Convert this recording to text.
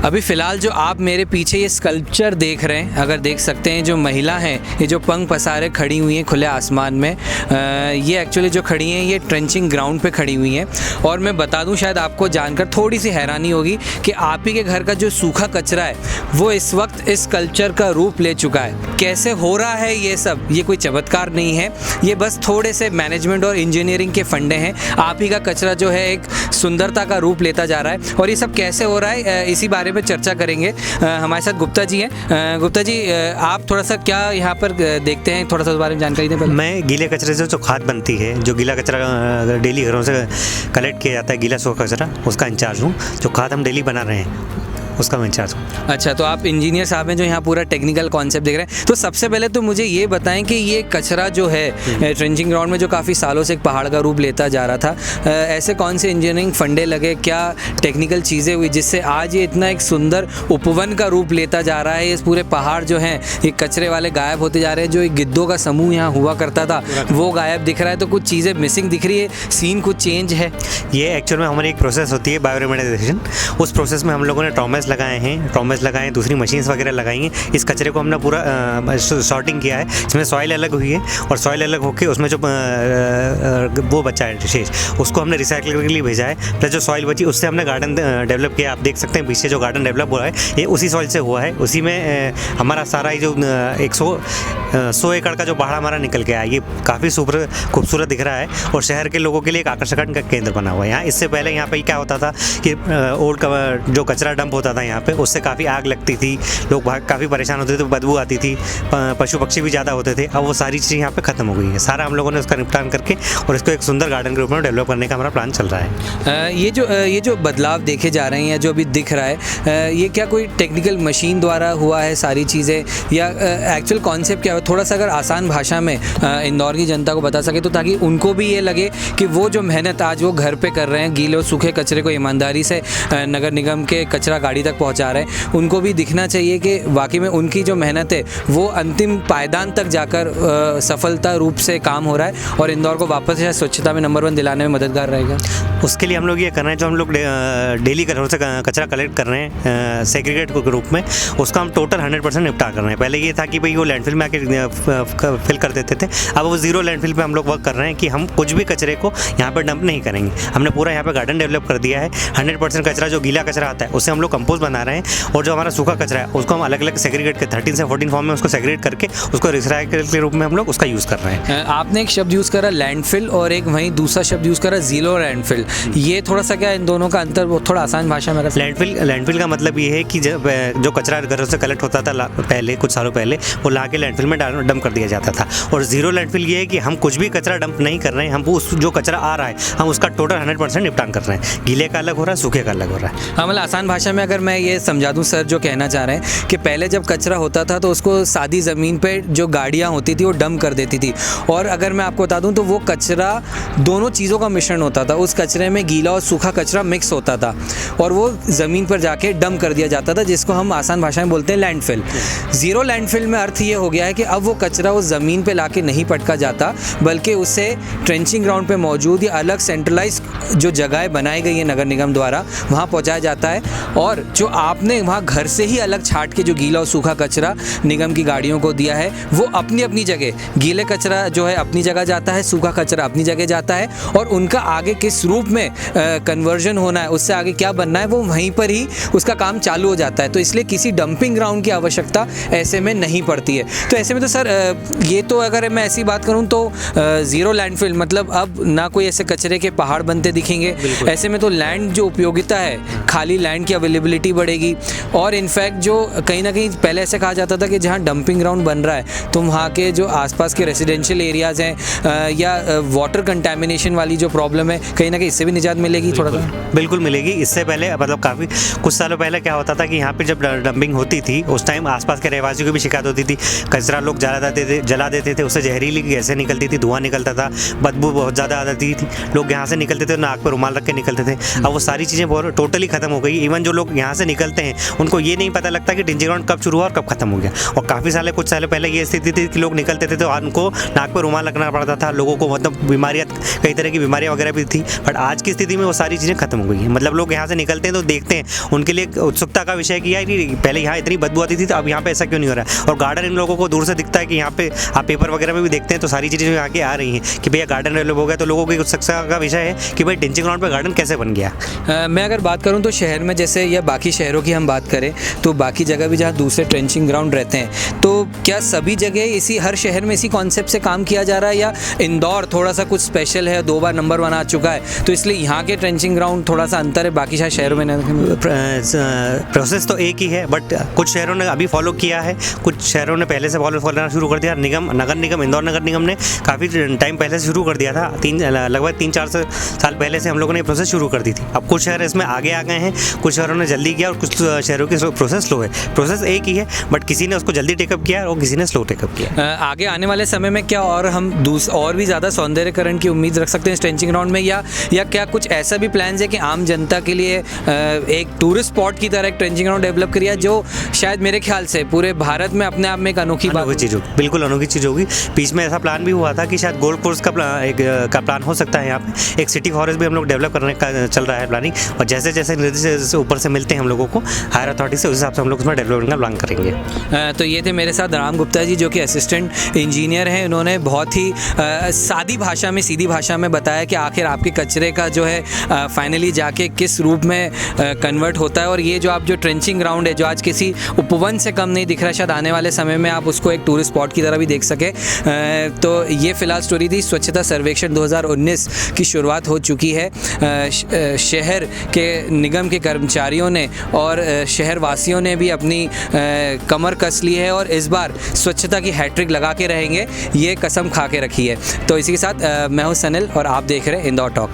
अभी फ़िलहाल जो आप मेरे पीछे ये स्कल्पचर देख रहे हैं, अगर देख सकते हैं, जो महिला हैं ये जो पंख पसारे खड़ी हुई हैं खुले आसमान में, ये एक्चुअली जो खड़ी हैं ये ट्रेंचिंग ग्राउंड पे खड़ी हुई हैं। और मैं बता दूं, शायद आपको जानकर थोड़ी सी हैरानी होगी कि आप ही के घर का जो सूखा कचरा है वो इस वक्त इस कल्चर का रूप ले चुका है। कैसे हो रहा है ये सब, ये कोई चमत्कार नहीं है, ये बस थोड़े से मैनेजमेंट और इंजीनियरिंग के फंडे हैं। आप ही का कचरा जो है एक सुंदरता का रूप लेता जा रहा है। और ये सब कैसे हो रहा है इसी बारे में चर्चा करेंगे। हमारे साथ गुप्ता जी हैं। गुप्ता जी, आप थोड़ा सा क्या यहाँ पर देखते हैं, थोड़ा सा उस बारे में जानकारी दें पहले। मैं गीले कचरे से जो खाद बनती है, जो गीला कचरा डेली घरों से कलेक्ट किया जाता है, गीला सूखा कचरा, उसका इंचार्ज हूँ। जो खाद हम डेली बना रहे हैं उसका मैं इंचार्ज हूँ। अच्छा, तो आप इंजीनियर साहब हैं जो यहाँ पूरा टेक्निकल कॉन्सेप्ट देख रहे हैं। तो सबसे पहले तो मुझे ये बताएं कि ये कचरा जो है ट्रेंचिंग ग्राउंड में जो काफ़ी सालों से एक पहाड़ का रूप लेता जा रहा था, ऐसे कौन से इंजीनियरिंग फंडे लगे, क्या टेक्निकल चीज़ें हुई जिससे आज ये इतना एक सुंदर उपवन का रूप लेता जा रहा है। ये पूरे पहाड़ जो हैं ये कचरे वाले गायब होते जा रहे हैं। जो एक गिद्धों का समूह यहाँ हुआ करता था वो गायब दिख रहा है। तो कुछ चीज़ें मिसिंग दिख रही है, सीन कुछ चेंज है। ये एक्चुअल में हमारी एक प्रोसेस होती है बायोरेमेडिएशन। उस प्रोसेस में हम लोगों ने ट्रॉमेस लगाए हैं, दूसरी मशीन्स वगैरह लगाई हैं। इस कचरे को हमने पूरा सॉर्टिंग किया है। इसमें सॉइल अलग हुई है और सॉइल अलग होकर उसमें जो वो बचा है शेष, उसको हमने रिसाइकल के लिए भेजा है। प्लस जो सॉइल बची उससे हमने गार्डन डेवलप किया। आप देख सकते हैं पीछे जो गार्डन डेवलप हुआ है ये उसी सॉइल से हुआ है। उसी में हमारा सारा ये जो 100 एकड़ का जो पहाड़ हमारा निकल के आया, ये काफ़ी सुपर खूबसूरत दिख रहा है और शहर के लोगों के लिए एक आकर्षण का केंद्र बना हुआ है। यहाँ इससे पहले यहाँ पे क्या होता था कि ओल्ड जो कचरा डंप होता था यहाँ पे, उससे काफ़ी आग लगती थी, लोग काफ़ी परेशान होते थे, बदबू आती थी, पशु पक्षी भी ज़्यादा होते थे। अब वो सारी चीज़ें यहाँ पे ख़त्म हो गई हैं। सारा हम लोगों ने उसका निपटान करके और इसको एक सुंदर गार्डन के रूप में डेवलप करने का हमारा प्लान चल रहा है। ये जो बदलाव देखे जा रहे हैं या जो अभी दिख रहा है, ये क्या कोई टेक्निकल मशीन द्वारा हुआ है सारी चीज़ें, या एक्चुअल कॉन्सेप्ट क्या है? थोड़ा सा अगर आसान भाषा में इंदौर की जनता को बता सके तो ताकि उनको भी ये लगे कि वो जो मेहनत आज वो घर पे कर रहे हैं, गीले और सूखे कचरे को ईमानदारी से नगर निगम के कचरा गाड़ी तक पहुंचा रहे हैं, उनको भी दिखना चाहिए कि वाकई में उनकी जो मेहनत है वो अंतिम पायदान तक जाकर सफलता रूप से काम हो रहा है और इंदौर को वापस से स्वच्छता में नंबर 1 दिलाने में मददगार रहेगा। उसके लिए हम लोग ये कर रहे हैं, जो हम लोग डेली घरों से कचरा कलेक्ट कर रहे हैं सेग्रीगेट के रूप में, उसका हम टोटल 100% निपटा कर रहे हैं। पहले ये था कि भाई वो लैंडफिल में आके फिल कर देते थे, अब वो ज़ीरो लैंडफिल पे हम लोग वर्क कर रहे हैं कि हम कुछ भी कचरे को यहाँ पर डंप नहीं करेंगे। हमने पूरा यहाँ पे गार्डन डेवलप कर दिया है। 100% कचरा जो गीला कचरा आता है उससे हम लोग कंपोस्ट बना रहे हैं और जो हमारा सूखा कचरा है उसको हम अलग अलग सेग्रीगेट के 13 से 14 फॉर्म में उसको सेग्रीगेट करके उसको रिसाइकल के रूप में हम लोग उसका यूज़ कर रहे हैं। आपने एक शब्द यूज़ करा लैंडफिल और एक वहीं दूसरा शब्द यूज़ करा ज़ीरो लैंडफिल, ये थोड़ा सा क्या इन दोनों का अंतर वो थोड़ा आसान भाषा में? लैंडफिल का मतलब ये है कि जो कचरा घरों से कलेक्ट होता था पहले कुछ सालों पहले, वो ला के लैंडफिल में डंप कर दिया जाता था। और ज़ीरो लैंडफिल ये है कि हम कुछ भी कचरा डंप नहीं कर रहे हैं, हम उस जो कचरा आ रहा है हम उसका टोटल 100% निपटान कर रहे हैं। गीले का अलग हो रहा है, सूखे का अलग हो रहा है। हाँ, मतलब आसान भाषा में अगर मैं ये समझा दूँ सर जो कहना चाह रहे हैं कि पहले जब कचरा होता था तो उसको सादी ज़मीन पे जो गाड़ियाँ होती थी वो डंप कर देती थी, और अगर मैं आपको बता दूँ तो वो कचरा दोनों चीज़ों का मिश्रण होता था। उस कचरे में गीला और सूखा कचरा मिक्स होता था और वो ज़मीन पर जाके डंप कर दिया जाता था, जिसको हम आसान भाषा में बोलते हैं लैंडफिल। ज़ीरो लैंडफिल में अर्थ ये हो गया है कि अब वो कचरा उस ज़मीन पे लाके नहीं पटका जाता, बल्कि उसे ट्रेंचिंग ग्राउंड पे मौजूद या अलग सेंट्रलाइज जो जगहें बनाई गई है नगर निगम द्वारा वहाँ पहुँचाया जाता है। और जो आपने वहाँ घर से ही अलग छाट के जो गीला और सूखा कचरा निगम की गाड़ियों को दिया है वो अपनी अपनी जगह, गीले कचरा जो है अपनी जगह जाता है, सूखा कचरा अपनी जगह जाता है, और उनका आगे किस रूप में कन्वर्जन होना है, उससे आगे क्या बनना है, वो वहीं पर ही उसका काम चालू हो जाता है। तो इसलिए किसी डंपिंग ग्राउंड की आवश्यकता ऐसे में नहीं पड़ती है। तो ऐसे में तो सर ये तो अगर मैं ऐसी बात करूँ तो ज़ीरो लैंडफिल मतलब अब ना कोई ऐसे कचरे के पहाड़ बनते दिखेंगे। ऐसे में तो लैंड जो उपयोगिता है, खाली लैंड की अवेलेबिलिटी बढ़ेगी। और इनफैक्ट जो कहीं ना कहीं पहले ऐसे कहा जाता था कि जहाँ डंपिंग ग्राउंड बन रहा है तो वहाँ के जो आसपास के रेजिडेंशियल एरियाज़ हैं या वाटर कंटेमिनेशन वाली जो प्रॉब्लम है, कहीं ना कहीं इससे भी निजात मिलेगी थोड़ा सा। बिल्कुल मिलेगी। इससे पहले मतलब काफ़ी कुछ सालों पहले क्या होता था कि यहाँ पे जब डंपिंग होती थी उस टाइम आसपास के रहवासियों की भी शिकायत होती थी, कचरा लोग जला देते थे, उससे जहरीली गैसें निकलती थी, धुआं निकलता था, बदबू बहुत ज़्यादा आती थी, लोग यहाँ से निकलते थे नाक पर रुमाल रख के निकलते थे। अब वो सारी चीज़ें बहुत टोटली ख़त्म हो गई। इवन जो लोग यहाँ यहाँ से निकलते हैं उनको ये नहीं पता लगता कि ट्रेंचिंग ग्राउंड कब शुरू हुआ और कब खत्म हो गया। और काफ़ी कुछ साल पहले ये स्थिति थी कि लोग निकलते थे तो उनको नाक पर रुमाल रखना पड़ता था, लोगों को मतलब बीमारियाँ, कई तरह की बीमारियाँ वगैरह भी थी। बट आज की स्थिति में वो सारी चीज़ें खत्म हो गई हैं। मतलब लोग यहाँ से निकलते हैं तो देखते हैं, उनके लिए एक उत्सुकता का विषय कि यार पहले यहाँ इतनी बदबू आती थी तो अब यहाँ पे ऐसा क्यों नहीं हो रहा है। और गार्डन इन लोगों को दूर से दिखता है कि यहाँ पे आप पेपर वगैरह में भी देखते हैं तो सारी चीज़ें जो आगे आ रही हैं कि भैया गार्डन डेवलप हो गया। तो लोगों की उत्सुकता का विषय है कि भाई ट्रेंचिंग ग्राउंड पर गार्डन कैसे बन गया। मैं अगर बात करूं तो शहर में जैसे या बाकी शहरों की हम बात करें तो बाकी जगह भी जहाँ दूसरे ट्रेंचिंग ग्राउंड रहते हैं, तो क्या सभी जगह इसी हर शहर में इसी कॉन्सेप्ट से काम किया जा रहा है, या इंदौर थोड़ा सा कुछ स्पेशल है, 2 बार नंबर 1 आ चुका है तो इसलिए यहाँ के ट्रेंचिंग ग्राउंड थोड़ा सा अंतर है बाकी शायद शहरों में नहीं? प्रोसेस तो एक ही है, बट कुछ शहरों ने अभी फॉलो किया है, कुछ शहरों ने पहले से फॉलो करना शुरू कर दिया। नगर निगम इंदौर नगर निगम ने काफ़ी टाइम पहले से शुरू कर दिया था, लगभग 3-4 साल पहले से हम लोगों ने प्रोसेस शुरू कर दी थी। अब कुछ शहर इसमें आगे आ गए हैं, कुछ शहरों ने जल्दी किया और कुछ शहरों की प्रोसेस स्लो है। प्रोसेस एक ही है, बट किसी ने उसको जल्दी टेकअप किया और किसी ने स्लो टेकअप किया। आगे आने वाले समय में क्या और हम और भी ज़्यादा सौंदर्यकरण की उम्मीद रख सकते हैं इस ट्रेंचिंग ग्राउंड में, या क्या कुछ ऐसा भी प्लान है कि आम जनता के लिए एक टूरिस्ट स्पॉट की तरह एक ट्रेंचिंग ग्राउंड डेवलप किया जो शायद मेरे ख्याल से पूरे भारत में अपने आप में एक अनोखी चीज़ होगी, बिल्कुल अनोखी चीज़ होगी। बीच में ऐसा प्लान भी हुआ था कि शायद गोल्फ कोर्स का प्लान हो सकता है। यहाँ पे एक सिटी फॉरेस्ट भी हम लोग डेवलप करने का चल रहा है प्लानिंग, और जैसे जैसे निर्देश ऊपर से मिलते हैं हम लोगों को हायर अथॉरिटी से, उस हिसाब से हम लोग उसमें डेवलपमेंट का प्लान करेंगे। तो ये थे मेरे साथ राम गुप्ता जी जो कि असिस्टेंट इंजीनियर हैं। उन्होंने बहुत ही सादी भाषा में, सीधी भाषा में बताया कि आखिर आपके कचरे का जो है फाइनली जाके किस रूप में कन्वर्ट होता है। और ये जो आप जो ट्रेंचिंग ग्राउंड है जो आज किसी उपवन से कम नहीं दिख रहा, शायद आने वाले समय में आप उसको एक टूरिस्ट स्पॉट की तरह भी देख सके। तो ये फ़िलहाल स्टोरी थी। स्वच्छता सर्वेक्षण 2019 की शुरुआत हो चुकी है। शहर के निगम के कर्मचारियों ने और शहर वासियों ने भी अपनी कमर कस ली है और इस बार स्वच्छता की हैट्रिक लगा के रहेंगे, ये कसम खा के रखी है। तो इसी के साथ मैं हूं सनिल और आप देख रहे हैं इंदौर टॉक।